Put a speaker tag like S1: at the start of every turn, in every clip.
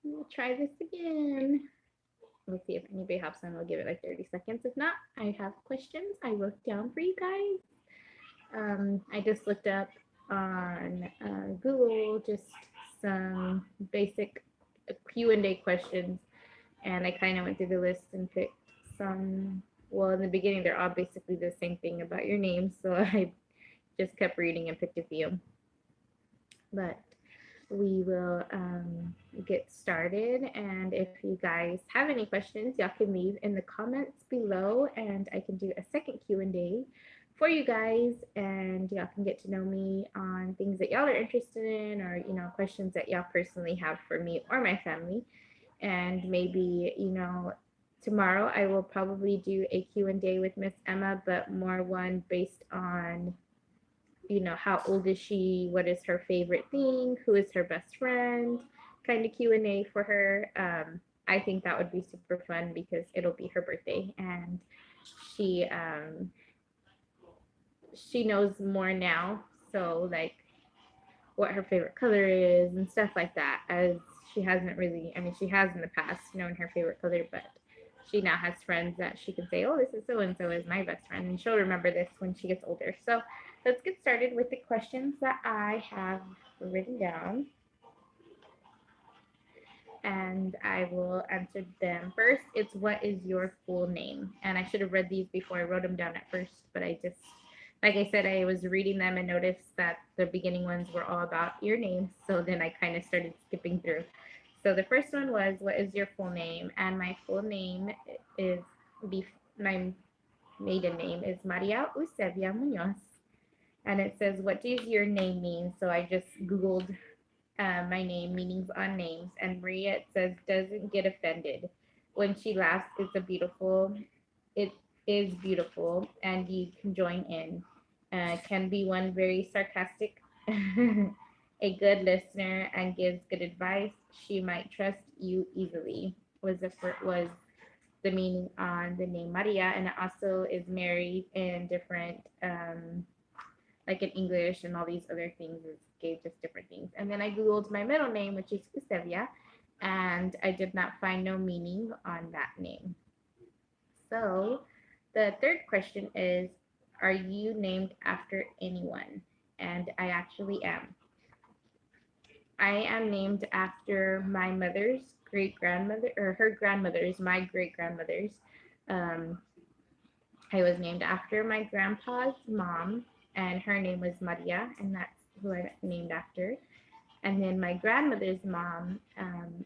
S1: We'll try this again. We'll see if anybody hops on. We'll give it like 30 seconds. If not, I have questions I wrote down for you guys. I just looked up on Google just some basic Q&A questions, and I kind of went through the list and picked some. Well, in the beginning, they're all basically the same thing about your name, so I just kept reading and picked a few. But we will get started, and if you guys have any questions, y'all can leave in the comments below, and I can do a second Q&A for you guys, and y'all can get to know me on things that y'all are interested in, or questions that y'all personally have for me or my family. And maybe tomorrow I will probably do a Q&A with Miss Emma, but more one based on how old is she, what is her favorite thing, who is her best friend, kind of Q&A for her. I think that would be super fun because it'll be her birthday, and she she knows more now, so like what her favorite color is and stuff like that, as she hasn't really, I mean, she has in the past known her favorite color, but she now has friends that she can say, oh, this is so and so is my best friend, and she'll remember this when she gets older. So let's get started with the questions that I have written down, and I will answer them. First, it's what is your full name? And I should have read these before I wrote them down at first, but I just, like I said, I was reading them and noticed that the beginning ones were all about your name. So then I kind of started skipping through. So the first one was, what is your full name? And my full name is, my maiden name is Maria Eusebia Munoz. And it says, what does your name mean? So I just Googled my name, meanings on names. And Maria, it says, doesn't get offended. When she laughs, it is beautiful, and you can join in. Can be one very sarcastic, a good listener, and gives good advice. She might trust you easily. Was the meaning on the name Maria, and it also is married in different, like in English and all these other things. It gave just different things. And then I googled my middle name, which is Eusebia, and I did not find no meaning on that name. So the third question is, are you named after anyone? And I actually am. I am named after my mother's great grandmother, or her grandmother's, my great grandmother's. Um, I was named after my grandpa's mom, and her name was Maria, and that's who I named after. And then my grandmother's mom,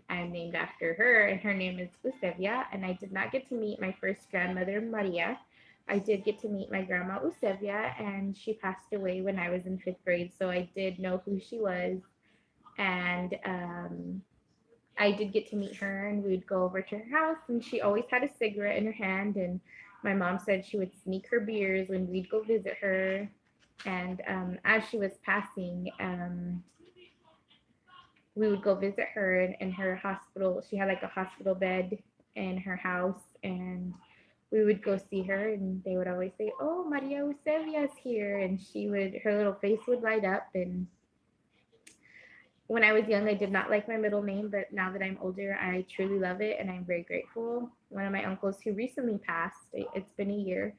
S1: I'm named after her, and her name is Eusebia. And I did not get to meet my first grandmother, Maria. I did get to meet my grandma Eusebia, and she passed away when I was in fifth grade. So I did know who she was, and I did get to meet her, and we would go over to her house, and she always had a cigarette in her hand. And my mom said she would sneak her beers when we'd go visit her. And as she was passing, we would go visit her in her hospital. She had like a hospital bed in her house, and we would go see her, and they would always say, oh, Maria Eusebia's here. And her little face would light up. And when I was young, I did not like my middle name, but now that I'm older, I truly love it, and I'm very grateful. One of my uncles who recently passed, it's been a year,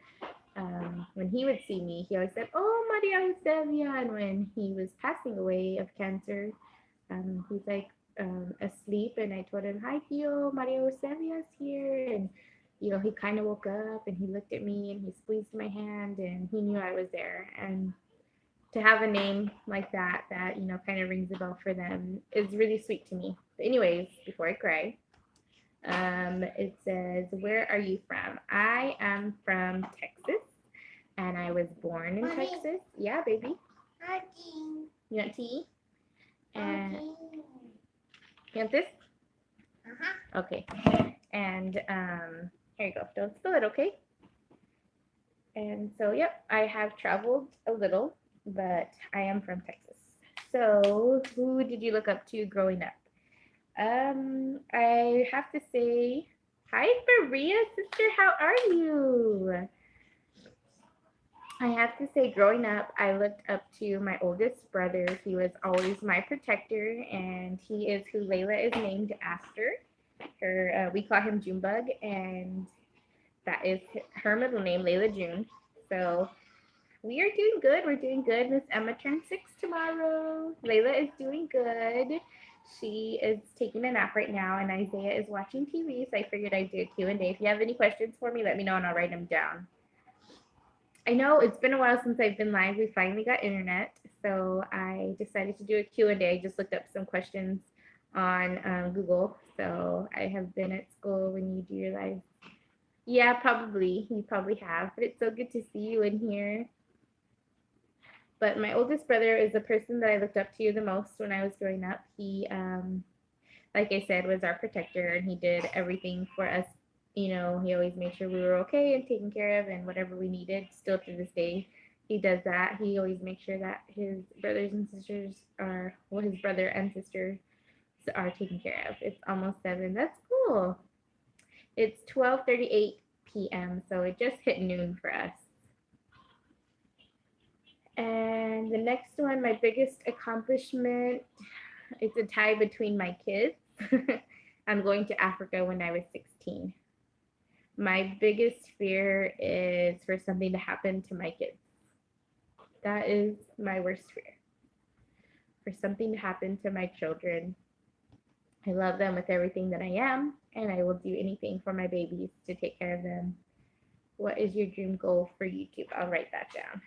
S1: when he would see me, he always said, oh, Maria Eusebia. And when he was passing away of cancer, he's like asleep, and I told him, hi, Tio, Maria Eusebia's here. And he kind of woke up, and he looked at me, and he squeezed my hand, and he knew I was there. And to have a name like that kind of rings a bell for them is really sweet to me. But anyways, before I cry, it says, where are you from? I am from Texas, and I was born in Texas. Yeah, baby. You want tea? And you want this? Okay. And here you go. Don't spill it, okay? And so, yep, I have traveled a little, but I am from Texas. So, who did you look up to growing up? I have to say, hi, Maria, sister. How are you? I have to say, growing up, I looked up to my oldest brother. He was always my protector, and he is who Layla is named after. We call him Junebug, and that is her middle name, Layla June. So we are doing good. We're doing good. Miss Emma turned 6 tomorrow. Layla is doing good. She is taking a nap right now, and Isaiah is watching TV. So I figured I'd do a Q&A. If you have any questions for me, let me know, and I'll write them down. I know it's been a while since I've been live. We finally got internet, so I decided to do a Q&A. I just looked up some questions on Google. So I have been at school when you do your live. Yeah, probably. You probably have. But it's so good to see you in here. But my oldest brother is the person that I looked up to the most when I was growing up. He, like I said, was our protector, and he did everything for us. You know, he always made sure we were okay and taken care of, and whatever we needed. Still to this day, he does that. He always makes sure that his brothers and sisters are, well, his brother and sister are taken care of. It's almost 7. That's cool. It's 12:38 p.m., so it just hit noon for us. And the next one, my biggest accomplishment, it's a tie between my kids. I'm going to Africa when I was 16. My biggest fear is for something to happen to my kids. That is my worst fear. For something to happen to my children. I love them with everything that I am, and I will do anything for my babies to take care of them. What is your dream goal for YouTube? I'll write that down.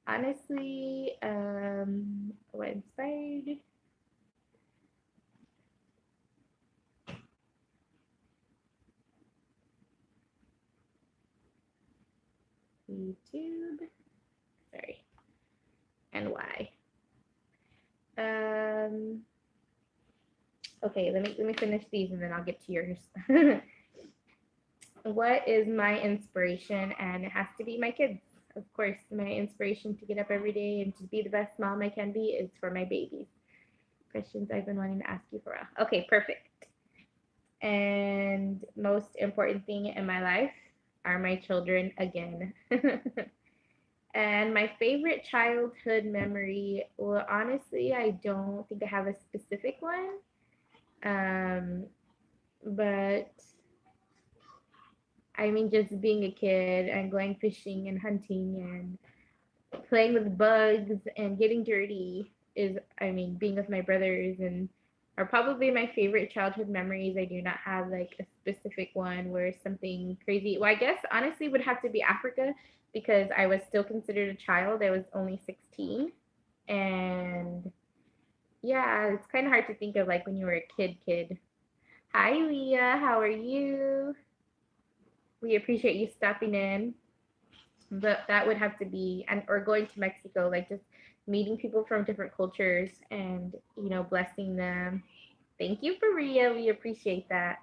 S1: Honestly, what inspired? YouTube. Sorry. And why? Okay, let me finish these and then I'll get to yours. What is my inspiration? And it has to be my kids. Of course, my inspiration to get up every day and to be the best mom I can be is for my babies. Questions I've been wanting to ask you for a while. Okay, perfect. And most important thing in my life are my children again. And my favorite childhood memory, well, honestly, I don't think I have a specific one. But I mean, just being a kid and going fishing and hunting and playing with bugs and getting dirty is, I mean, being with my brothers and are probably my favorite childhood memories. I do not have like a specific one where something crazy. Well, I guess honestly would have to be Africa because I was still considered a child. I was only 16. And yeah, it's kind of hard to think of like when you were a kid. Hi, Leah. How are you? We appreciate you stopping in. But that would have to be, and or going to Mexico, like just meeting people from different cultures and, you know, blessing them. Thank you, Faria. We appreciate that.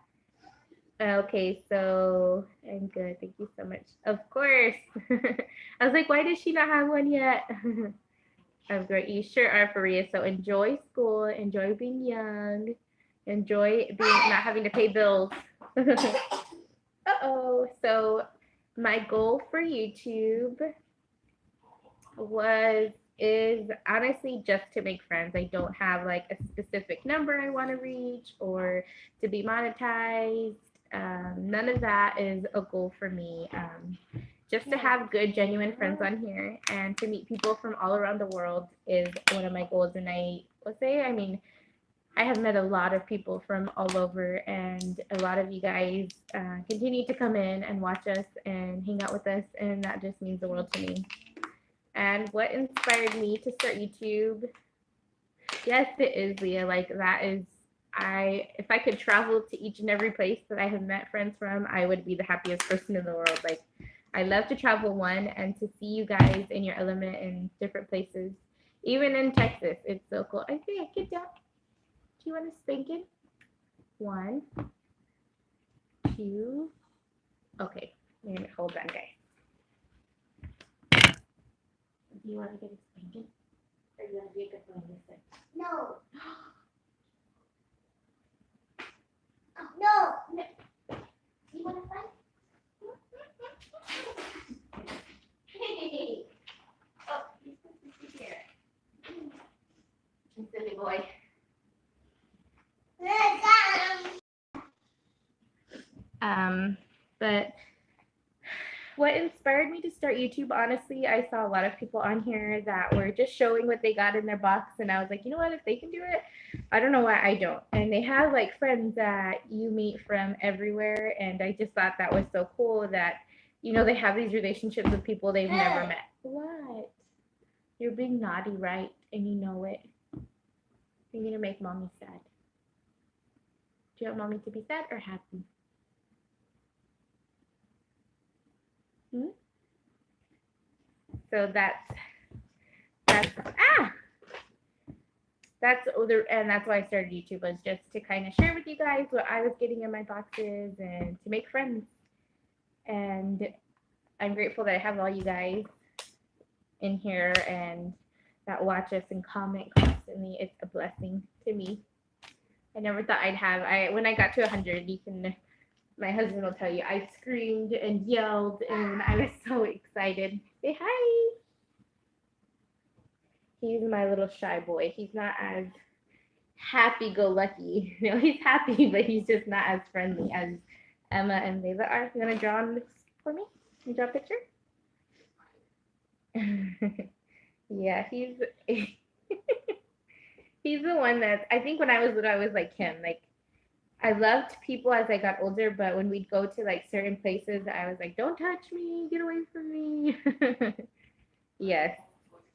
S1: Okay, so I'm good. Thank you so much. Of course. I was like, why does she not have one yet? I'm great. You sure are, Faria. So enjoy school, enjoy being young, enjoy being not having to pay bills. Uh-oh. So my goal for YouTube is honestly just to make friends. I don't have like a specific number I want to reach or to be monetized. None of that is a goal for me. Just to have good, genuine friends on here and to meet people from all around the world is one of my goals. And I will say, I mean, I have met a lot of people from all over, and a lot of you guys continue to come in and watch us and hang out with us, and that just means the world to me. And what inspired me to start YouTube? Yes, it is, Leah. Like that is, if I could travel to each and every place that I have met friends from, I would be the happiest person in the world. Like I love to travel and to see you guys in your element in different places, even in Texas. It's so cool. I think get down. Do you want a spanking? 1, 2. Okay, hold on, guys. Do you want to get a spanking? Or you want to be a good boy and listen? No. No. You want to fight? Hey. Oh, you're supposed to sit here. Silly boy. But what inspired me to start YouTube, honestly, I saw a lot of people on here that were just showing what they got in their box, and I was like, you know what, if they can do it, I don't know why I don't. And they have like friends that you meet from everywhere, and I just thought that was so cool that, you know, they have these relationships with people they've never met. What? You're being naughty, right? And you know it. You're gonna make mommy sad. Do you want mommy to be sad or happy? So that's why I started YouTube, was just to kind of share with you guys what I was getting in my boxes and to make friends. And I'm grateful that I have all you guys in here and that watch us and comment constantly. It's a blessing to me. I never thought I'd have. When I got to 100, my husband will tell you, I screamed and yelled, and I was so excited. Say hi. He's my little shy boy. He's not as happy-go-lucky. You know, he's happy, but he's just not as friendly as Emma and Layla are. You want to draw on this for me? Can you draw a picture? Yeah, he's he's the one that, I think when I was little, I was like him. Like, I loved people as I got older, but when we'd go to like certain places, I was like, don't touch me, get away from me. Yes,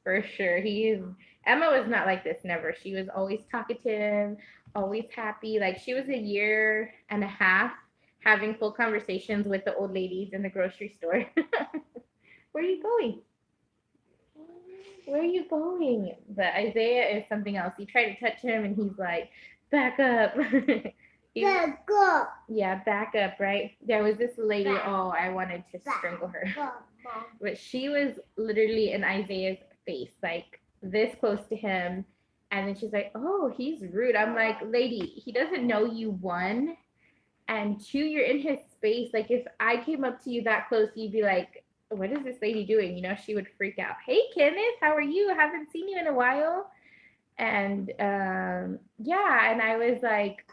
S1: for sure. Emma was not like this, never. She was always talkative, always happy. Like, she was a year and a half having full conversations with the old ladies in the grocery store. Where are you going? Where are you going? But Isaiah is something else. You try to touch him and he's like, back up. Back up. Yeah, back up, right? There was this lady, I wanted to strangle her. But she was literally in Isaiah's face, like this close to him. And then she's like, oh, he's rude. I'm like, lady, he doesn't know you, one. And two, you're in his space. Like, if I came up to you that close, you'd be like, what is this lady doing? You know, she would freak out. Hey, Kenneth, how are you? I haven't seen you in a while. And yeah, and I was like,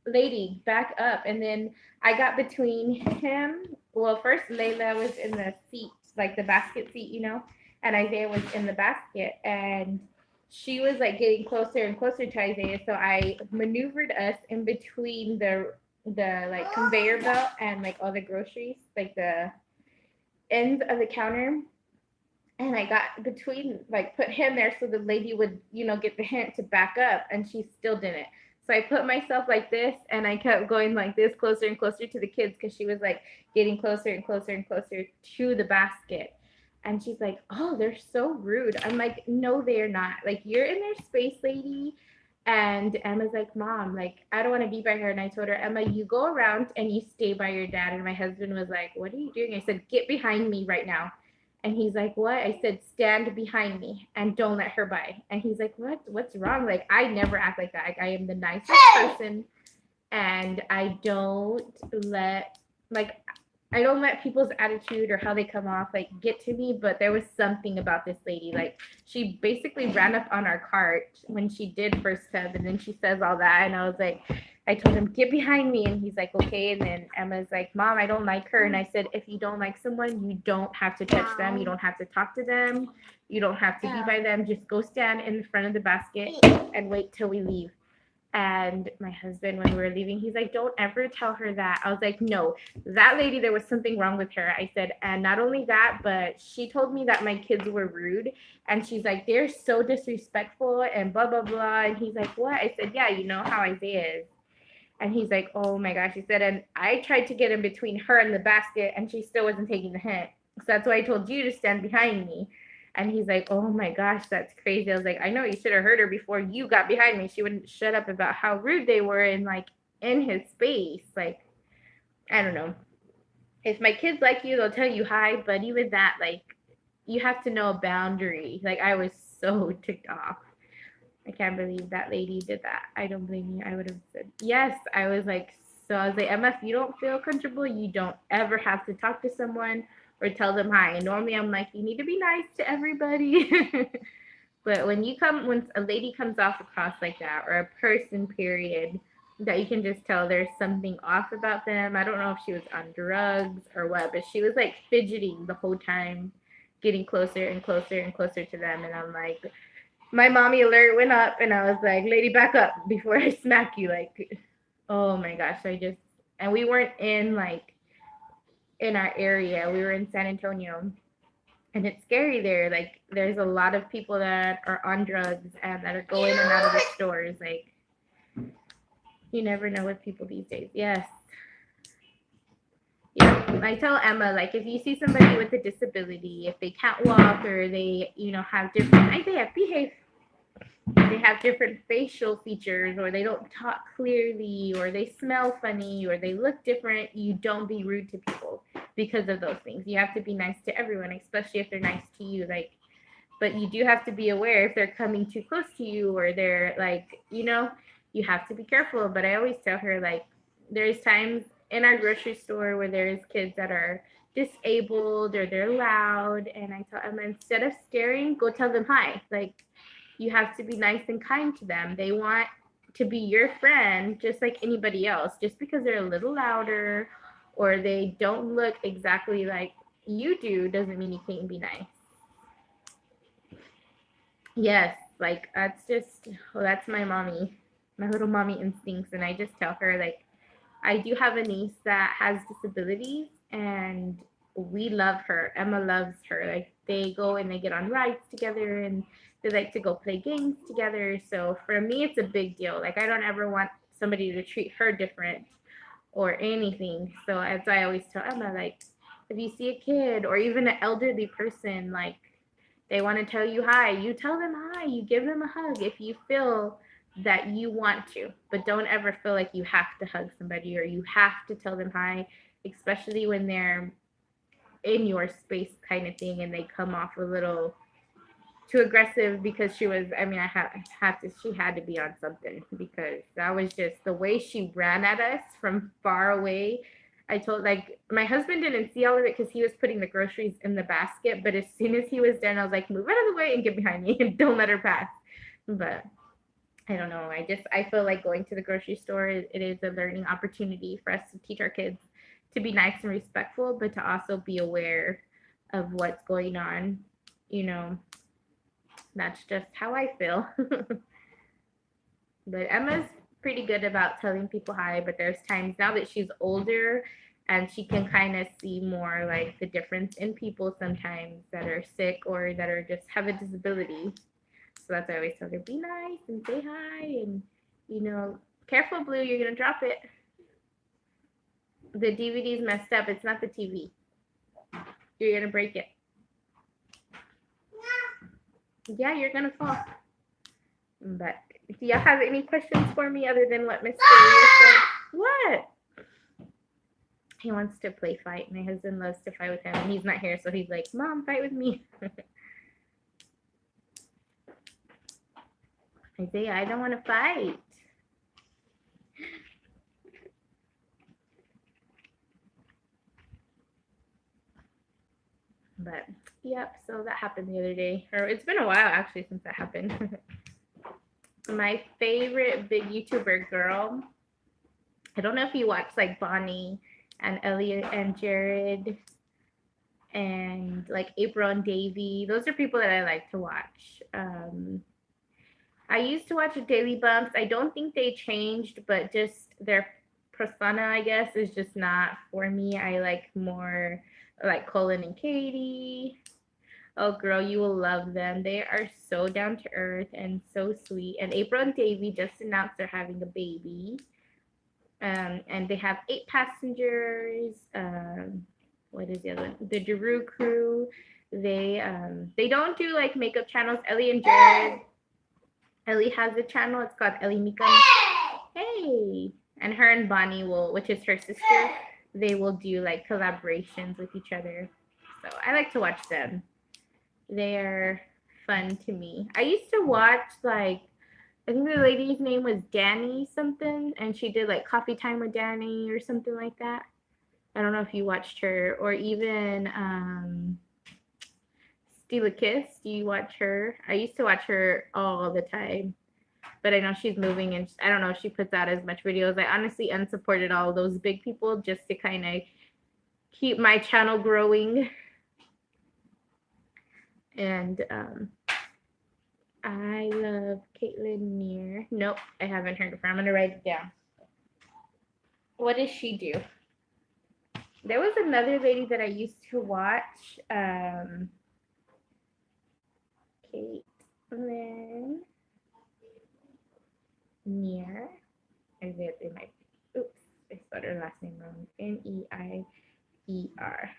S1: lady, back up. And then I got between him. Well, first Layla was in the seat, like the basket seat, you know, and Isaiah was in the basket. And she was like getting closer and closer to Isaiah. So I maneuvered us in between the like conveyor belt and like all the groceries, like the ends of the counter. And I got between, like, put him there so the lady would, you know, get the hint to back up, and she still didn't. So I put myself like this, and I kept going like this, closer and closer to the kids, because she was like getting closer and closer and closer to the basket. And she's like, oh, they're so rude. I'm like, no, they're not. Like, you're in their space, lady. And Emma's like, mom, like, I don't want to be by her. And I told her, Emma, you go around and you stay by your dad. And my husband was like, what are you doing? I said, get behind me right now. And he's like, what? I said, stand behind me and don't let her by. And he's like, what? What's wrong? Like, I never act like that. Like, I am the nicest person. And I don't let people's attitude or how they come off, like, get to me. But there was something about this lady. Like, she basically ran up on our cart when she did first step. And then she says all that. And I was like, I told him, get behind me. And he's like, okay. And then Emma's like, mom, I don't like her. And I said, if you don't like someone, you don't have to touch them. You don't have to talk to them. You don't have to be by them. Just go stand in front of the basket and wait till we leave. And my husband, when we were leaving, he's like, don't ever tell her that. I was like, no, that lady, there was something wrong with her. I said, and not only that, but she told me that my kids were rude. And she's like, they're so disrespectful and blah, blah, blah. And he's like, what? I said, yeah, you know how Isaiah is. And he's like, oh my gosh. He said, and I tried to get in between her and the basket, and she still wasn't taking the hint. So that's why I told you to stand behind me. And he's like, oh my gosh, that's crazy. I was like, I know, you should have heard her before you got behind me. She wouldn't shut up about how rude they were and like in his space. Like, I don't know. If my kids like you, they'll tell you hi. But even that, like, you have to know a boundary. Like, I was so ticked off. I can't believe that lady did that. I don't blame you. I would have said yes. I was like So I was like, Emma, if you don't feel comfortable, you don't ever have to talk to someone or tell them hi. And normally I'm like, you need to be nice to everybody. But when a lady comes off across like that, or a person, period, that you can just tell there's something off about them. I don't know if she was on drugs or what, but she was like fidgeting the whole time, getting closer and closer and closer to them. And I'm like, my mommy alert went up, and I was like, lady, back up before I smack you. Like, oh my gosh, and we weren't in our area. We were in San Antonio, and it's scary there. Like, there's a lot of people that are on drugs and that are going in and out of the stores. Like, you never know with people these days. Yes. Yeah, I tell Emma, like, if you see somebody with a disability, if they can't walk or they, have different, Isaiah, behave. They have different facial features, or they don't talk clearly, or they smell funny, or they look different, you don't be rude to people because of those things. You have to be nice to everyone, especially if they're nice to you. Like, but you do have to be aware if they're coming too close to you, or they're like, you have to be careful. But I always tell her, like, there's times in our grocery store where there's kids that are disabled or they're loud, and I tell Emma, instead of staring, go tell them hi. Like, you have to be nice and kind to them. They want to be your friend just like anybody else. Just because they're a little louder or they don't look exactly like you do doesn't mean you can't be nice. Yes, like, that's my mommy, my little mommy instincts. And I just tell her, like, I do have a niece that has disabilities, and we love her. Emma loves her. Like, they go and they get on rides together, and they like to go play games together. So for me, it's a big deal. Like, I don't ever want somebody to treat her different or anything. So as I always tell Emma, like, if you see a kid or even an elderly person, like, they want to tell you hi, you tell them hi, you give them a hug if you feel that you want to, but don't ever feel like you have to hug somebody or you have to tell them hi, especially when they're in your space kind of thing and they come off a little too aggressive. Because she was, she had to be on something, because that was just the way she ran at us from far away. I told, like, my husband didn't see all of it because he was putting the groceries in the basket, but as soon as he was done, I was like, move out of the way and get behind me and don't let her pass. But I don't know. I feel like going to the grocery store, it is a learning opportunity for us to teach our kids to be nice and respectful, but to also be aware of what's going on. That's just how I feel. But Emma's pretty good about telling people hi, but there's times now that she's older and she can kind of see more like the difference in people sometimes that are sick or that are just have a disability. So that's why I always tell her, be nice and say hi, and careful, Blue, you're gonna drop it. The DVD's messed up. It's not the TV. You're gonna break it. Yeah, you're gonna fall. But do y'all have any questions for me other than what Miss Julia said? What? He wants to play fight. My husband loves to fight with him, and he's not here, so he's like, Mom, fight with me. Isaiah, I don't want to fight. But yep, so that happened the other day. Or it's been a while actually since that happened. My favorite big YouTuber girl, I don't know if you watch like Bonnie and Ellie and Jared and like April and Davy. Those are people that I like to watch. I used to watch Daily Bumps. I don't think they changed, but just their persona, I guess, is just not for me. I like more like Colin and Katie. Oh, girl, you will love them. They are so down to earth and so sweet. And April and Davy just announced they're having a baby. And they have 8 passengers. What is the other one? The Drew crew. They don't do like makeup channels. Ellie and Jared. Ellie has a channel. It's called Ellie Mika. Hey. And her and Bonnie which is her sister, they will do like collaborations with each other. So I like to watch them. They're fun to me. I used to watch like I think the lady's name was Danny something, and she did like Coffee Time with Danny or something like that. I don't know if you watched her, or even Steal a Kiss. Do you watch her? I used to watch her all the time, but I know she's moving, and I don't know if she puts out as much videos. I honestly unsupported all those big people just to kind of keep my channel growing. And I love Caitlin Neer. Nope, I haven't heard of her. I'm gonna write it down. What does she do? There was another lady that I used to watch. Caitlin Neer. I did it might. Oops, I spelled her last name wrong. Neier.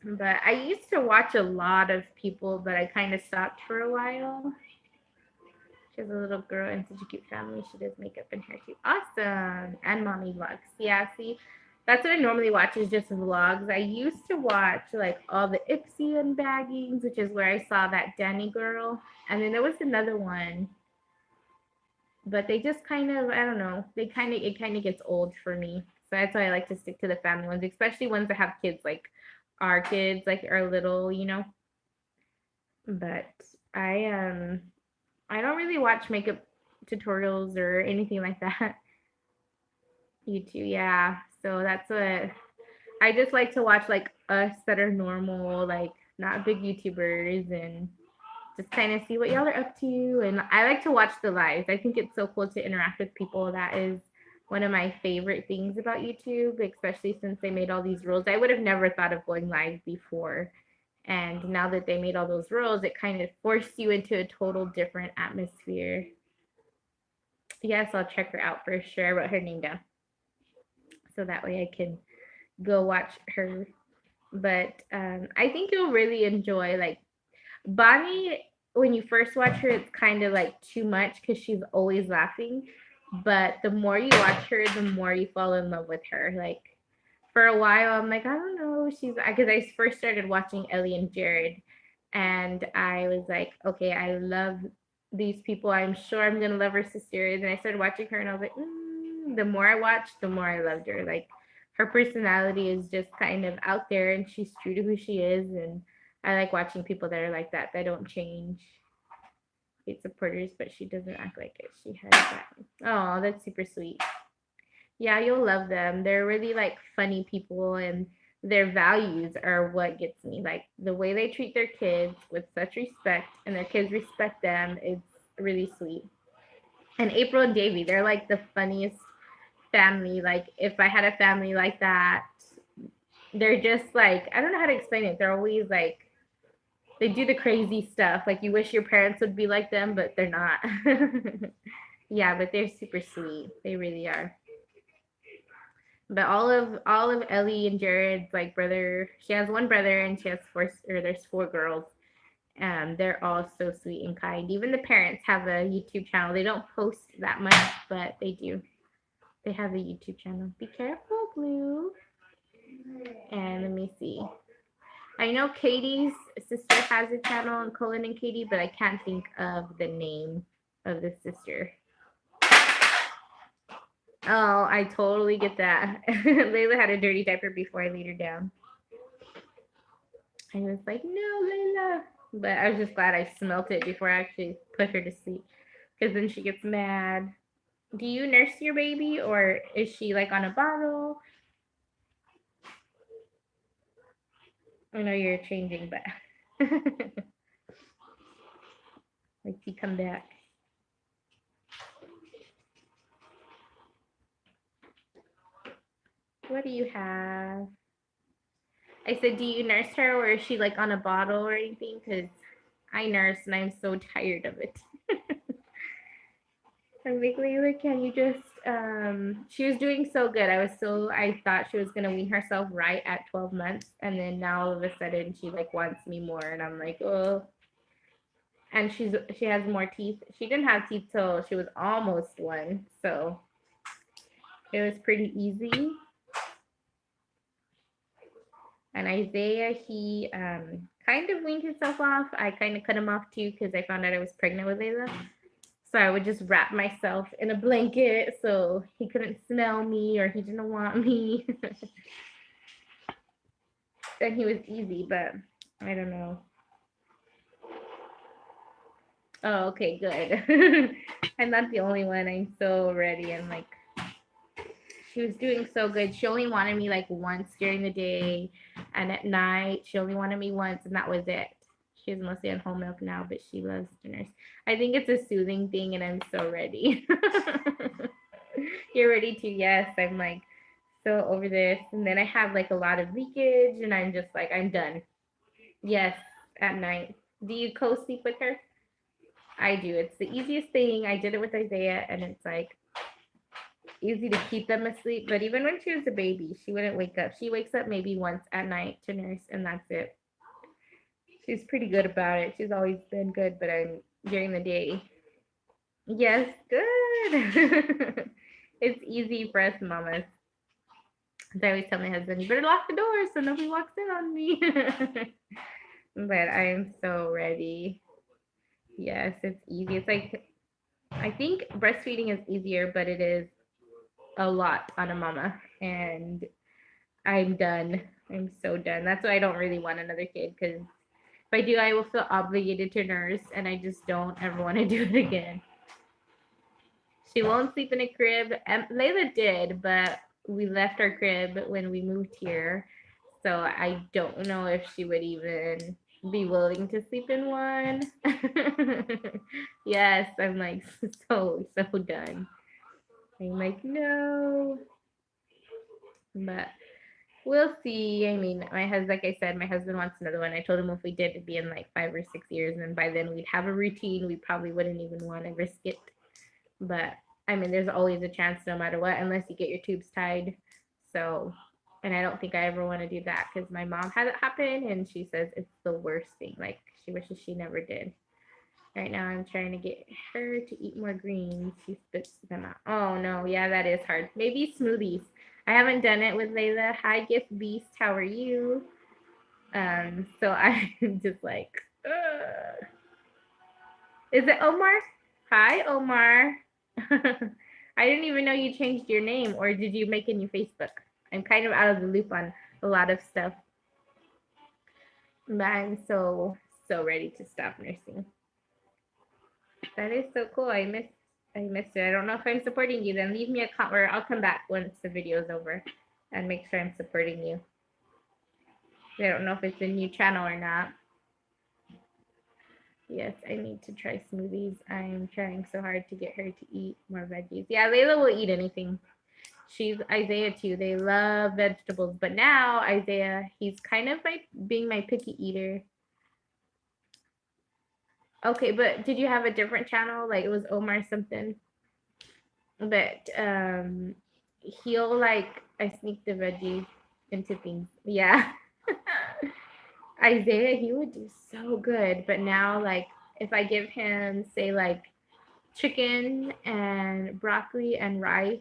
S1: But I used to watch a lot of people, but I kind of stopped for a while. She has a little girl and such a cute family. She does makeup and hair too. Awesome. And mommy vlogs. Yeah, see, that's what I normally watch is just vlogs. I used to watch like all the Ipsy unbaggings, which is where I saw that Danny girl. And then there was another one. But they just kind of, I don't know, it kind of gets old for me. So that's why I like to stick to the family ones, especially ones that have kids, like our kids, like are little, you know. But I don't really watch makeup tutorials or anything like that. YouTube, yeah. So that's what I just like to watch, like us that are normal, like not big YouTubers, and just kind of see what y'all are up to. And I like to watch the lives. I think it's so cool to interact with people. That is one of my favorite things about YouTube, especially since they made all these rules. I would have never thought of going live before. And now that they made all those rules, it kind of forced you into a total different atmosphere. Yes, I'll check her out for sure. I wrote her name down, so that way I can go watch her. But I think you'll really enjoy, like, Bonnie. When you first watch her, it's kind of like too much because she's always laughing. But the more you watch her, the more you fall in love with her. Like, for a while, I'm like, I don't know. She's because I first started watching Ellie and Jared, and I was like, okay, I love these people. I'm sure I'm gonna love her sister. And then I started watching her, and I was like, the more I watched, the more I loved her. Like, her personality is just kind of out there, and she's true to who she is. And I like watching people that are like that. That don't change. Great supporters, but she doesn't act like it. She has that. Oh, that's super sweet. Yeah, you'll love them. They're really like funny people, and their values are what gets me. Like the way they treat their kids with such respect, and their kids respect them. It's really sweet. And April and Davy, they're like the funniest family. Like if I had a family like that, they're just like, I don't know how to explain it. They're always like, they do the crazy stuff. Like you wish your parents would be like them, but they're not. Yeah, but they're super sweet. They really are. But all of Ellie and Jared's like brother, she has one brother and she has four, or there's four girls. They're all so sweet and kind. Even the parents have a YouTube channel. They don't post that much, but they do. They have a YouTube channel. Be careful, Blue. And let me see. I know Katie's sister has a channel, and Colin and Katie, but I can't think of the name of the sister. Oh, I totally get that. Layla had a dirty diaper before I laid her down. I was like, no, Layla. But I was just glad I smelt it before I actually put her to sleep, because then she gets mad. Do you nurse your baby, or is she like on a bottle? I know you're changing, but like you come back. What do you have? I said, do you nurse her, or is she like on a bottle or anything? Because I nurse and I'm so tired of it. I'm like, Layla, can you just, she was doing so good. I thought she was going to wean herself right at 12 months. And then now all of a sudden she like wants me more. And I'm like, oh. And she has more teeth. She didn't have teeth till she was almost one. So it was pretty easy. And Isaiah, kind of weaned himself off. I kind of cut him off too because I found out I was pregnant with Layla. So I would just wrap myself in a blanket so he couldn't smell me or he didn't want me. And he was easy, but I don't know. Oh, okay, good. I'm not the only one. I'm so ready. I'm like, she was doing so good. She only wanted me like once during the day, and at night she only wanted me once, and that was it. She's mostly on whole milk now, but she loves to nurse. I think it's a soothing thing, and I'm so ready. You're ready to? Yes, I'm like so over this. And then I have like a lot of leakage, and I'm just like, I'm done. Yes, at night. Do you co-sleep with her? I do. It's the easiest thing. I did it with Isaiah, and it's like easy to keep them asleep. But even when she was a baby, she wouldn't wake up. She wakes up maybe once at night to nurse, and that's it. She's pretty good about it. She's always been good, but I'm during the day. Yes, good. It's easy for us mamas. I always tell my husband, you better lock the door so nobody walks in on me. But I'm so ready. Yes, it's easy. It's like, I think breastfeeding is easier, but it is a lot on a mama. And I'm done. I'm so done. That's why I don't really want another kid because if I do, I will feel obligated to nurse, and I just don't ever want to do it again. She won't sleep in a crib. Layla did, but we left our crib when we moved here. So I don't know if she would even be willing to sleep in one. Yes, I'm like so done. I'm like, no. But we'll see. I mean, my husband, like I said, my husband wants another one. I told him if we did, it'd be in like 5 or 6 years, and by then we'd have a routine. We probably wouldn't even want to risk it. But I mean, there's always a chance no matter what, unless you get your tubes tied. So, and I don't think I ever want to do that because my mom had it happen, and she says it's the worst thing. Like she wishes she never did. Right now, I'm trying to get her to eat more greens. She spits them out. Oh no, yeah, that is hard. Maybe smoothies. I haven't done it with Layla. Hi, Gift Beast. How are you? So I'm just like, ugh. Is it Omar? Hi, Omar. I didn't even know you changed your name, or did you make a new Facebook? I'm kind of out of the loop on a lot of stuff. But I'm so ready to stop nursing. That is so cool. I missed it. I don't know if I'm supporting you. Then leave me a comment, or I'll come back once the video is over and make sure I'm supporting you. I don't know if it's a new channel or not. Yes, I need to try smoothies. I'm trying so hard to get her to eat more veggies. Yeah, Layla will eat anything. She's Isaiah too. They love vegetables. But now Isaiah, he's kind of like being my picky eater. Okay, but did you have a different channel? Like it was Omar something? But he'll like I sneak the veggies into things. Yeah. Isaiah, he would do so good. But now like if I give him say like chicken and broccoli and rice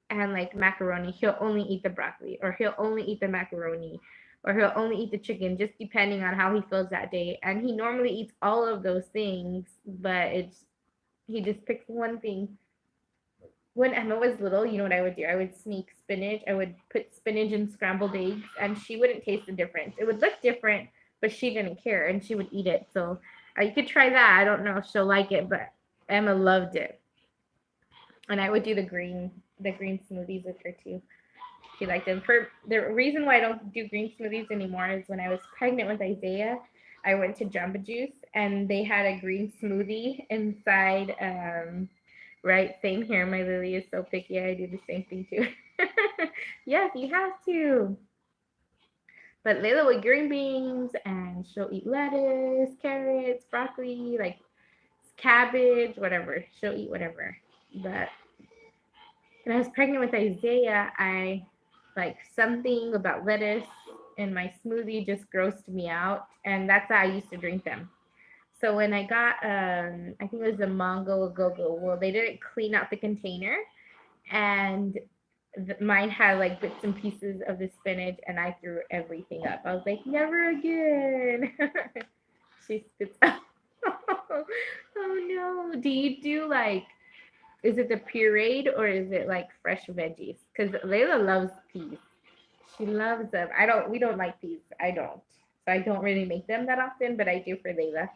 S1: and like macaroni, he'll only eat the broccoli or he'll only eat the macaroni or he'll only eat the chicken just depending on how he feels that day. And he normally eats all of those things, but he just picks one thing. When Emma was little, you know what I would do? I would sneak spinach. I would put spinach in scrambled eggs, and she wouldn't taste the difference. It would look different, but she didn't care, and she would eat it. So you could try that. I don't know if she'll like it, but Emma loved it. And I would do the green smoothies with her too. She liked them. For the reason why I don't do green smoothies anymore is when I was pregnant with Isaiah, I went to Jamba Juice and they had a green smoothie inside. Right, same here. My Lily is so picky. I do the same thing too. Yes, you have to. But Layla with green beans and she'll eat lettuce, carrots, broccoli, like cabbage, whatever. She'll eat whatever. But when I was pregnant with Isaiah, I like something about lettuce in my smoothie just grossed me out. And that's how I used to drink them. So when I got, I think it was the Mango Go Go, well, they didn't clean out the container. And Mine had like bits and pieces of the spinach, and I threw everything up. I was like, never again. She spits out. Oh no. Do you do like, is it the pureed or is it like fresh veggies? Because Layla loves peas. She loves them. We don't like peas. I don't. So I don't really make them that often, but I do for Layla.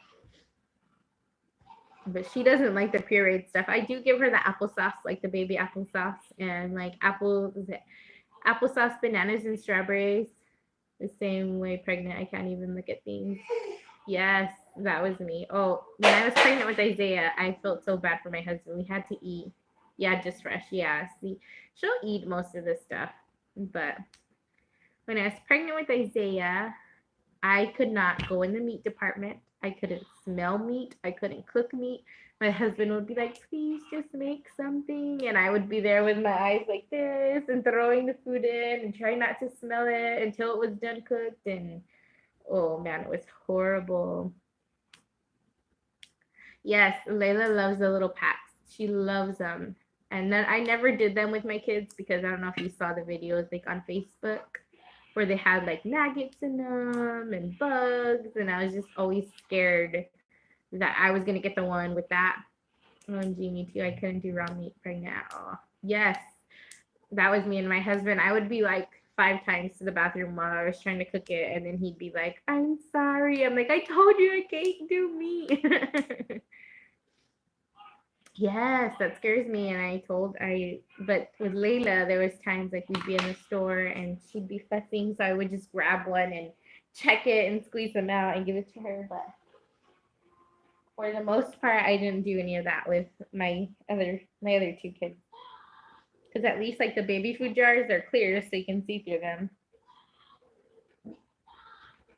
S1: But she doesn't like the pureed stuff. I do give her the applesauce, like the baby applesauce, and like applesauce, bananas, and strawberries. The same way pregnant, I can't even look at things. Yes, that was me. Oh, when I was pregnant with Isaiah, I felt so bad for my husband. We had to eat. Yeah, just fresh. Yeah, see, she'll eat most of the stuff. But when I was pregnant with Isaiah, I could not go in the meat department. I couldn't smell meat. I couldn't cook meat. My husband would be like, please just make something. And I would be there with my eyes like this and throwing the food in and trying not to smell it until it was done cooked. And oh man, it was horrible. Yes, Layla loves the little packs. She loves them. And then I never did them with my kids because I don't know if you saw the videos like on Facebook where they had like maggots in them and bugs, and I was just always scared that I was gonna get the one with that. OMG, me too. I couldn't do raw meat pregnant at all. Yes, that was me and my husband. I would be like 5 times to the bathroom while I was trying to cook it, and then he'd be like, "I'm sorry." I'm like, "I told you I can't do meat." Yes, that scares me. And but with Layla, there was times like we'd be in the store and she'd be fussing, so I would just grab one and check it and squeeze them out and give it to her. But for the most part, I didn't do any of that with my other 2 kids, because at least like the baby food jars are clear, so you can see through them.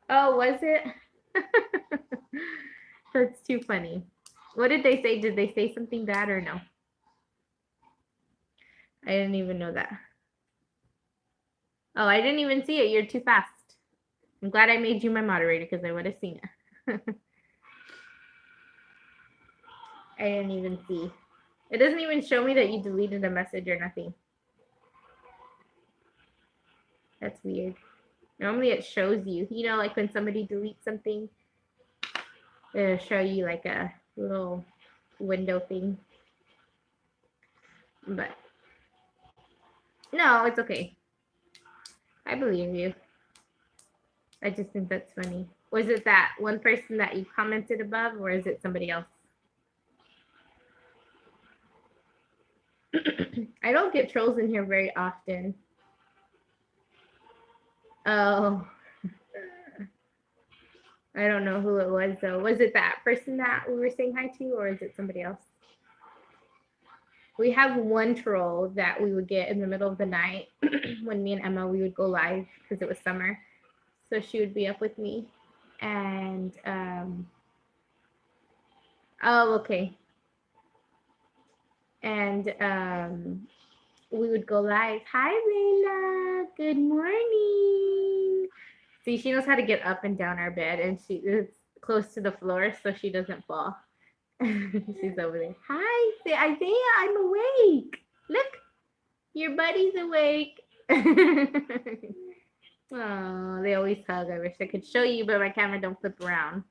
S1: Oh, was it? That's too funny. What did they say? Did they say something bad or no? I didn't even know that. Oh, I didn't even see it. You're too fast. I'm glad I made you my moderator because I would have seen it. I didn't even see. It doesn't even show me that you deleted a message or nothing. That's weird. Normally it shows you. You know, like when somebody deletes something, it'll show you like a little window thing. But no, it's okay. I believe you. I just think that's funny. Was it that one person that you commented above, or is it somebody else? I don't get trolls in here very often. Oh. I don't know who it was though. Was it that person that we were saying hi to, or is it somebody else? We have one troll that we would get in the middle of the night when me and Emma, we would go live because it was summer. So she would be up with me. And, oh, okay. And we would go live. Hi, Layla. Good morning. See, she knows how to get up and down our bed, and she is close to the floor so she doesn't fall. She's over there. Hi, say Isaiah, I'm awake. Look, your buddy's awake. Oh, they always hug. I wish I could show you, but my camera don't flip around.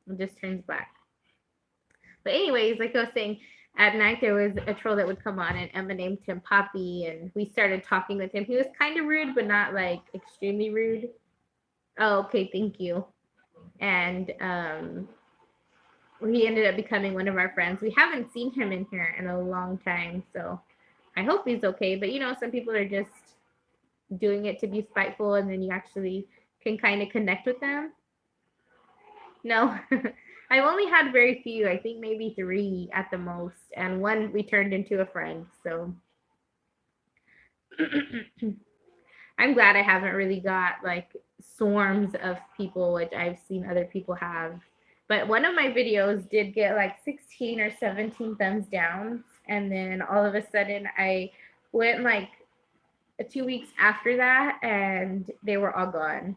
S1: It just turns black. But anyways, like I was saying, at night there was a troll that would come on, and Emma named him Poppy, and we started talking with him. He was kind of rude, but not like extremely rude. Oh, okay, thank you. And he ended up becoming one of our friends. We haven't seen him in here in a long time, so I hope he's okay. But you know, some people are just doing it to be spiteful, and then you actually can kind of connect with them. No, I've only had very few. I think maybe 3 at the most, and one we turned into a friend. So I'm glad I haven't really got like swarms of people, which I've seen other people have. But one of my videos did get like 16 or 17 thumbs down. And then all of a sudden I went like 2 weeks after that and they were all gone.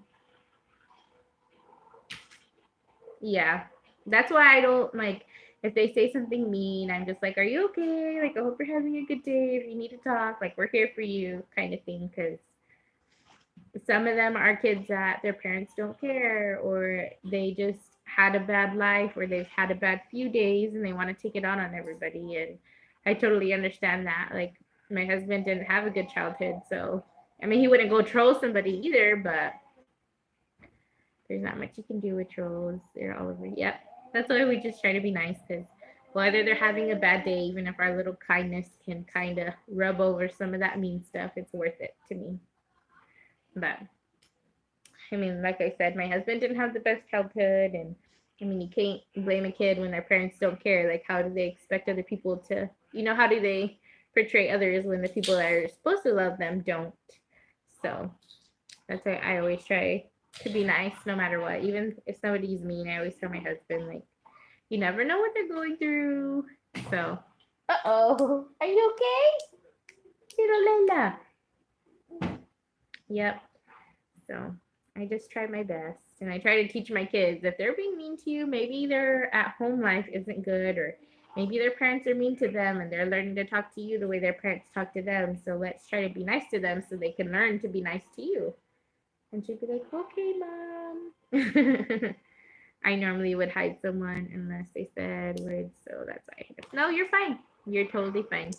S1: Yeah. That's why I don't like if they say something mean, I'm just like, are you okay? Like, I hope you're having a good day. If you need to talk, like, we're here for you, kind of thing. Because some of them are kids that their parents don't care, or they just had a bad life, or they've had a bad few days and they want to take it on everybody. And I totally understand that. Like, my husband didn't have a good childhood, so I mean, he wouldn't go troll somebody either, but there's not much you can do with trolls. They're all over. Yep. That's why we just try to be nice, because whether they're having a bad day, even if our little kindness can kind of rub over some of that mean stuff, it's worth it to me. But I mean, like I said, my husband didn't have the best childhood, and I mean, you can't blame a kid when their parents don't care. Like, how do they expect other people to, how do they portray others when the people that are supposed to love them don't? So that's why I always try to be nice no matter what. Even if somebody's mean, I always tell my husband, like, you never know what they're going through. So, uh-oh, are you okay? Little Layla. Yep. So I just try my best, and I try to teach my kids, if they're being mean to you, maybe their at home life isn't good, or maybe their parents are mean to them and they're learning to talk to you the way their parents talk to them. So let's try to be nice to them so they can learn to be nice to you. And she'd be like, okay, Mom. I normally would hide someone unless they said words, so that's why. No, you're fine. You're totally fine.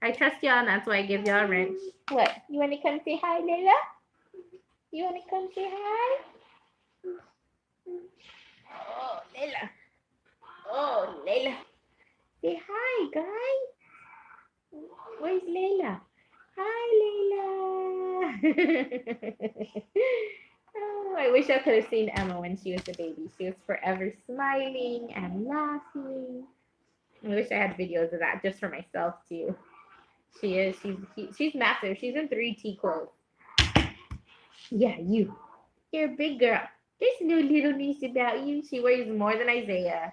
S1: I trust y'all, and that's why I give y'all a wrench. What? You want to come say hi, Layla? You want to come say hi? Oh, Layla. Oh, Layla. Say hi, guys. Where's Layla? Hi, Layla. Oh, I wish I could have seen Emma when she was a baby. She was forever smiling and laughing. I wish I had videos of that just for myself too. She is. She's massive. She's in 3T clothes. Yeah, you. You're a big girl. There's no little niece about you. She weighs more than Isaiah.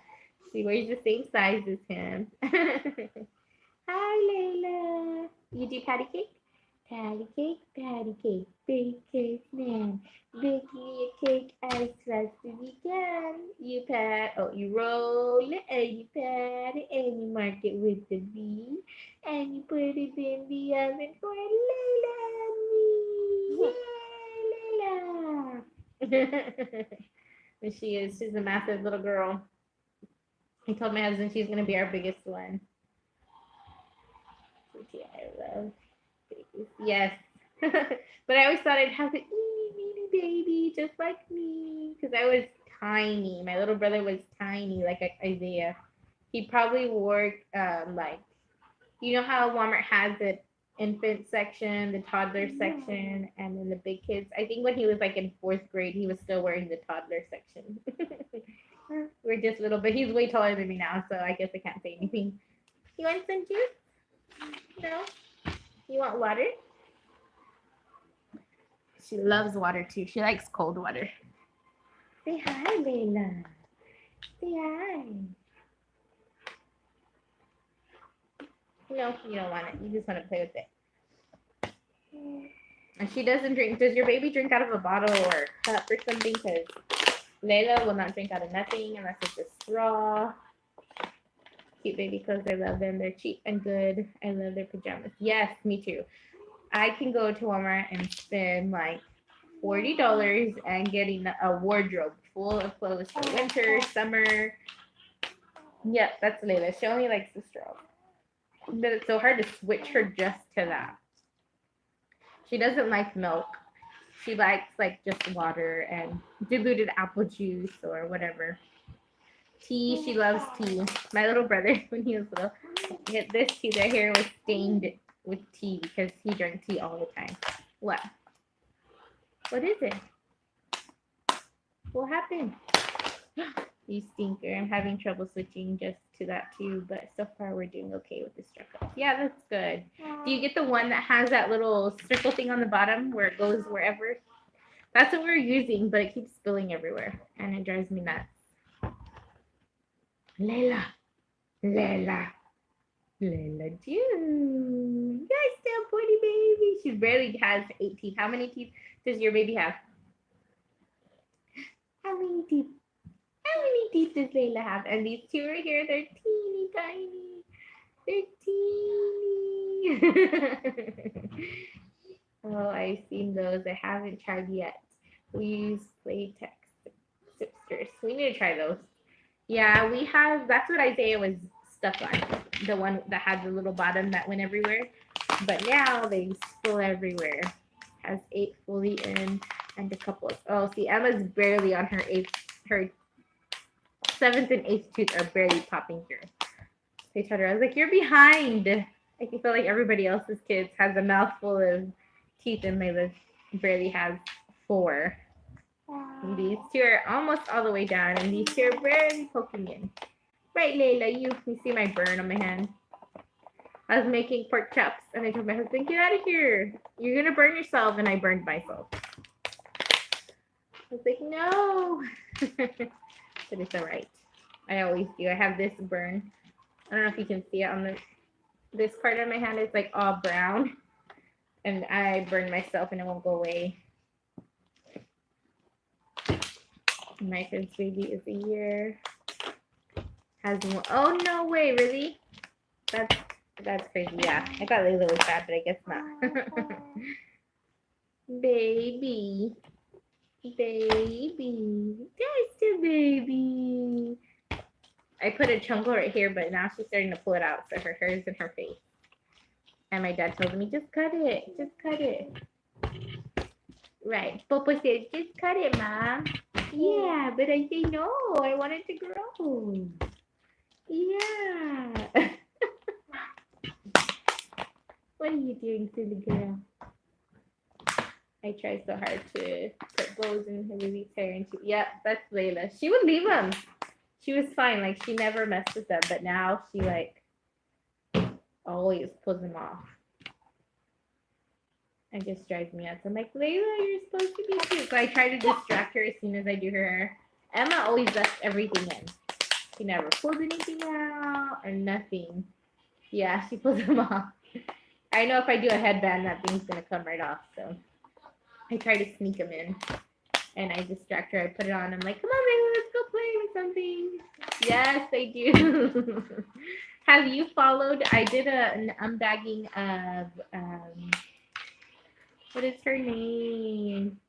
S1: She weighs the same size as him. Hi, Layla. You do patty cake? Patty cake, bake cake man. Bake me a cake as fast as you can. You roll it and you pat it and you mark it with the V. And you put it in the oven for Layla and me. Yay, Layla. And she's a massive little girl. I told my husband she's going to be our biggest one. Which I love. Yes. But I always thought I'd have an itty baby just like me, because I was tiny. My little brother was tiny, like Isaiah. He probably wore like, you know how Walmart has the infant section, the toddler section, and then the big kids. I think when he was like in 4th grade, he was still wearing the toddler section. We're just little, but he's way taller than me now, so I guess I can't say anything. You want some juice? No? You want water? She loves water too. She likes cold water. Say hi, Layla. Say hi. No, you don't want it. You just want to play with it. And she doesn't drink. Does your baby drink out of a bottle or a cup or something? Because Layla will not drink out of nothing unless it's a straw. Cute baby clothes. I love them. They're cheap and good. I love their pajamas. Yes, me too. I can go to Walmart and spend like $40 and getting a wardrobe full of clothes for winter, summer. Yep, that's Layla. She only likes the straw. But it's so hard to switch her just to that. She doesn't like milk. She likes like just water and diluted apple juice or whatever. Tea, she loves tea. My little brother, when he was little, this tea, their hair was stained with tea because he drank tea all the time. What? What is it? What happened? You stinker. I'm having trouble switching just to that too, but so far we're doing okay with the circle. Yeah, that's good. Do you get the one that has that little circle thing on the bottom where it goes wherever? That's what we're using, but it keeps spilling everywhere, and it drives me nuts. Layla. Layla June. You guys still pretty baby. She barely has 8 teeth. How many teeth does your baby have? How many teeth? How many teeth does Layla have? And these two right here, they're teeny tiny. They're teeny. Oh, I've seen those. I haven't tried yet. We use Playtex Sipsters. We need to try those. Yeah, we have. That's what Isaiah was stuck on. The one that had the little bottom that went everywhere. But now they spill everywhere. Has 8 fully in and a couple. Oh, see, Emma's barely on her 8th. Her 7th and 8th tooth are barely popping through. So I told her, I was like, you're behind. I feel like everybody else's kids has a mouthful of teeth and Layla barely has 4. And these two are almost all the way down and these two are barely poking in. Right, Layla, you see my burn on my hand. I was making pork chops and I told my husband, get out of here. You're going to burn yourself. And I burned myself. I was like, no. But it's all right. I always do. I have this burn. I don't know if you can see it on this part of my hand. It's like all brown. And I burn myself and it won't go away. My friend's baby is a year. Has one. Oh, no way. Really? That's crazy. Yeah. I thought Layla was bad, but I guess not. Baby. Baby. That's the baby. I put a chungle right here, but now she's starting to pull it out, so her hair is in her face. And my dad told me, just cut it. Just cut it. Right. Popo says, just cut it, Mom. Yeah, but I say no. I want it to grow. Yeah. What are you doing, silly girl? I tried so hard to put bows in her baby's hair. And yep, that's Layla. She would leave them. She was fine. Like, she never messed with them. But now she, like, always pulls them off. It just drives me nuts. I'm like, Layla, you're supposed to be cute. So I try to distract her as soon as I do her hair. Emma always lets everything in. She never pulls anything out or nothing. Yeah, she pulls them off. I know if I do a headband, that thing's going to come right off. So I try to sneak them in. And I distract her. I put it on. I'm like, come on, Layla, let's go play with something. Yes, I do. Have you followed? I did an unbagging of, what is her name?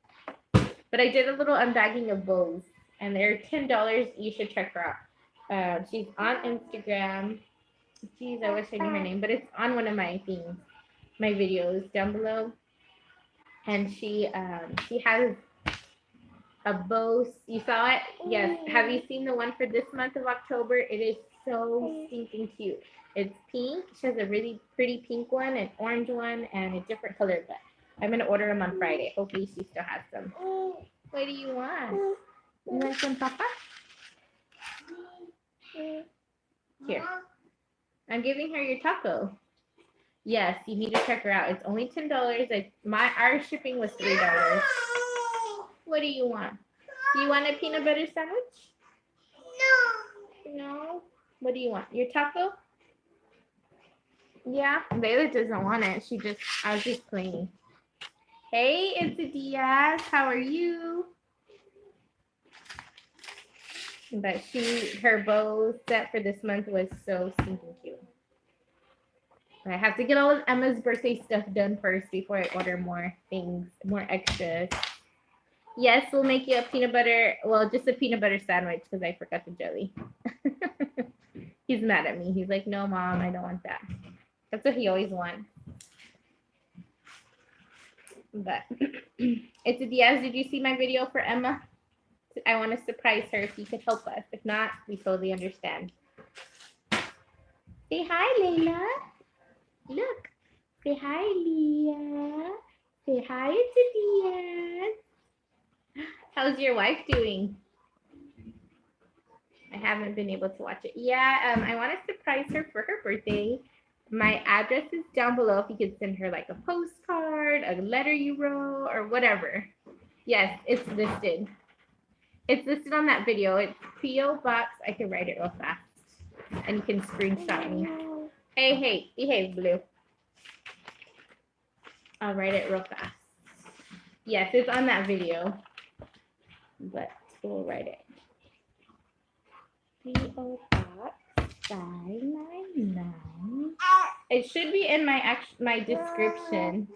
S1: But I did a little unbagging of bows. And they're $10. You should check her out. She's on Instagram. Jeez, I wish I knew her name. But it's on one of my things, my videos down below. And she has a bow. You saw it? Yes. Have you seen the one for this month of October? It is so stinking cute. It's pink. She has a really pretty pink one, an orange one, and a different color. But I'm going to order them on Friday. Hopefully she still has them. What do you want? You want some, Papa? Here. I'm giving her your taco. Yes, you need to check her out. It's only $10. Our shipping was $3. What do you want? Do you want a peanut butter sandwich? No. No? What do you want? Your taco? Yeah, Layla doesn't want it. I was just playing. Hey, it's a Diaz. How are you? But her bow set for this month was so stinking cute. I have to get all of Emma's birthday stuff done first before I order more things, more extras. Yes, we'll make you a peanut butter, just a peanut butter sandwich because I forgot the jelly. He's mad at me. He's like, no, Mom, I don't want that. That's what he always wants. But it's a Diaz. Did you see my video for Emma? I want to surprise her if you could help us. If not, we totally understand. Say hi, Layla. Look. Say hi, Leah. Say hi, it's a Diaz. How's your wife doing? I haven't been able to watch it. Yeah, I want to surprise her for her birthday. My address is down below if you could send her like a postcard, a letter you wrote, or whatever. Yes, it's listed. It's listed on that video. It's P.O. Box. I can write it real fast. And you can screenshot me. Hey, behave, Blue. I'll write it real fast. Yes, it's on that video. But we'll write it. P.O. Box 599. It should be in my description.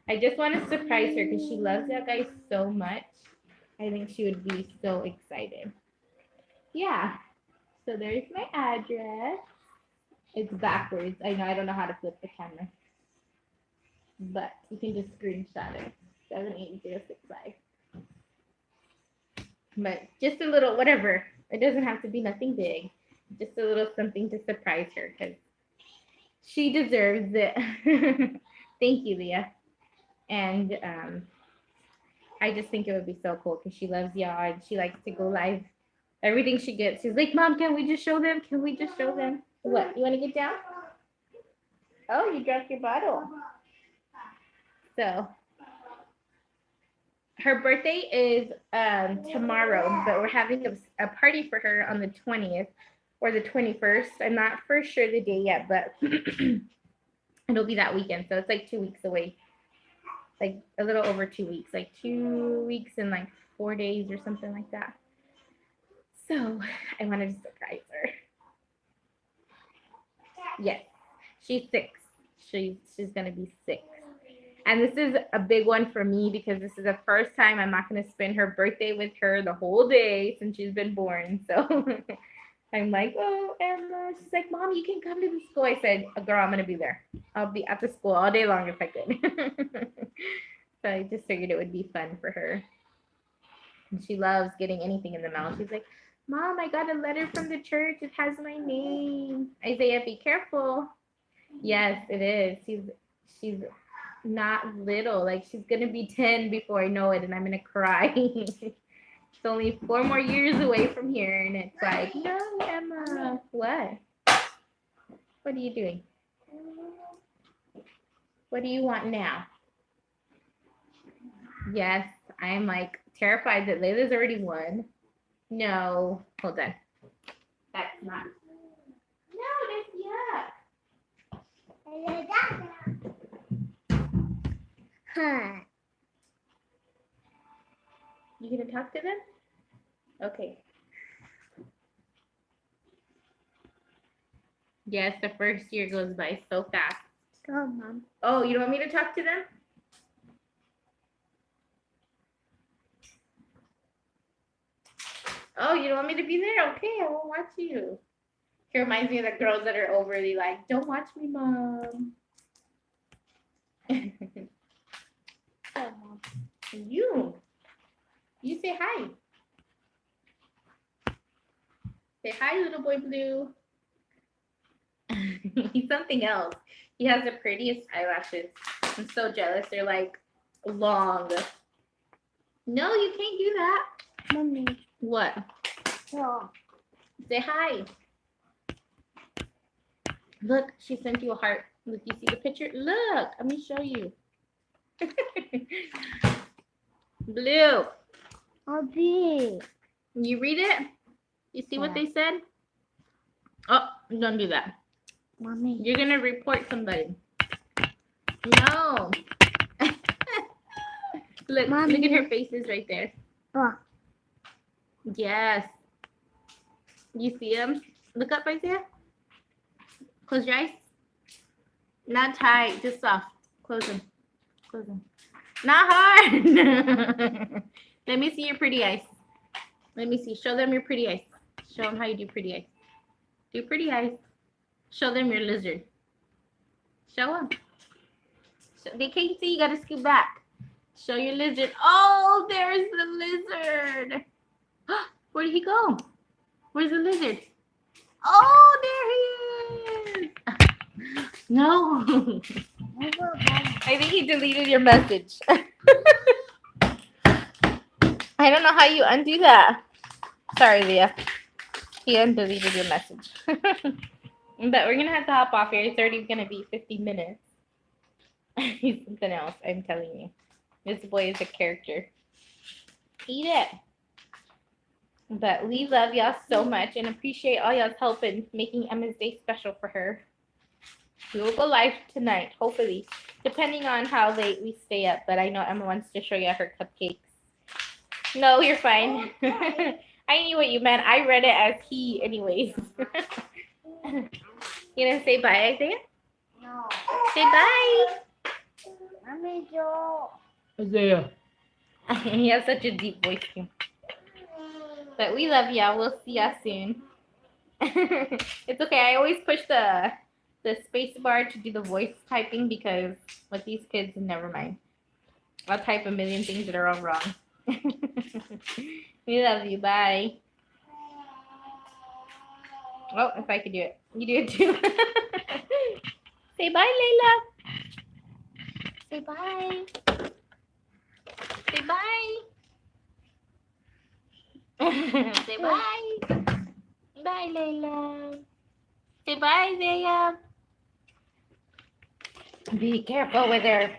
S1: I just want to surprise her because she loves that guy so much. I think she would be so excited. Yeah. So there's my address. It's backwards. I know I don't know how to flip the camera. But you can just screenshot it. 78065. But just a little whatever. It doesn't have to be nothing big. Just a little something to surprise her because she deserves it. Thank you, Leah. And I just think it would be so cool because she loves y'all and she likes to go live. Everything she gets, she's like, Mom, can we just show them? Can we just show them? What? You want to get down? Oh, you dropped your bottle. So her birthday is tomorrow, but we're having a party for her on the 20th or the 21st. I'm not for sure the day yet, but it'll be that weekend. So it's like 2 weeks away. Like a little over 2 weeks, like 2 weeks and like 4 days or something like that. So I wanted to surprise her. Yes, she's 6. She's gonna be 6. And this is a big one for me because this is the first time I'm not gonna spend her birthday with her the whole day since she's been born. So I'm like, oh, Emma. She's like, Mom, you can come to the school. I said, girl, I'm gonna be there. I'll be at the school all day long if I could. So I just figured it would be fun for her. And she loves getting anything in the mail. She's like, Mom, I got a letter from the church. It has my name. Isaiah, be careful. Yes, it is. She's not little. Like she's gonna be 10 before I know it, and I'm gonna cry. It's only 4 more years away from here, and it's like, no, Emma. What? What are you doing? What do you want now? Yes, I'm like terrified that Layla's already won. No, hold on. That's not. No, that's yuck. You gonna talk to them? Okay. Yes, the first year goes by so fast. Go, Mom. Oh, you don't want me to talk to them? Oh, you don't want me to be there? Okay, I won't watch you. It reminds me of the girls that are overly like, don't watch me, Mom. Oh, Mom. You say hi. Say hi, little boy Blue. He's something else. He has the prettiest eyelashes. I'm so jealous. They're like long. No, you can't do that. Mommy. What? Oh. Say hi. Look, she sent you a heart. Look, you see the picture? Look, let me show you. Blue. Oh, big. You read it? You see what they said? Oh, don't do that. Mommy. You're going to report somebody. No. Look, Mommy. Look at her faces right there. Oh. Yes. You see them? Look up, Isaiah. Close your eyes. Not tight, just soft. Close them. Close them. Not hard. Let me see your pretty eyes. Let me see. Show them your pretty eyes. Show them how you do pretty eyes. Do pretty eyes. Show them your lizard. Show them. They can't see. You got to scoot back. Show your lizard. Oh, there's the lizard. Where did he go? Where's the lizard? Oh, there he is. No. I think he deleted your message. I don't know how you undo that. Sorry, Leah. He undeleted your message. But we're going to have to hop off here. It's already going to be 50 minutes. He's something else, I'm telling you. This boy is a character. Eat it. But we love y'all so much and appreciate all y'all's help in making Emma's Day special for her. We will go live tonight, hopefully, depending on how late we stay up. But I know Emma wants to show you her cupcakes. No, you're fine. I knew what you meant. I read it as he, anyways. You gonna say bye, Isaiah?
S2: No.
S1: Say bye.
S2: Mommy, Joe.
S3: Isaiah.
S1: He has such a deep voice too. But we love y'all. We'll see y'all soon. It's okay. I always push the space bar to do the voice typing because with these kids, never mind. I'll type a million things that are all wrong. We love you. Bye. Oh, if I could do it. You do it too. Say bye, Layla. Say bye. Say bye. Say bye. Bye, Layla. Say bye, Zaya. Be careful with her.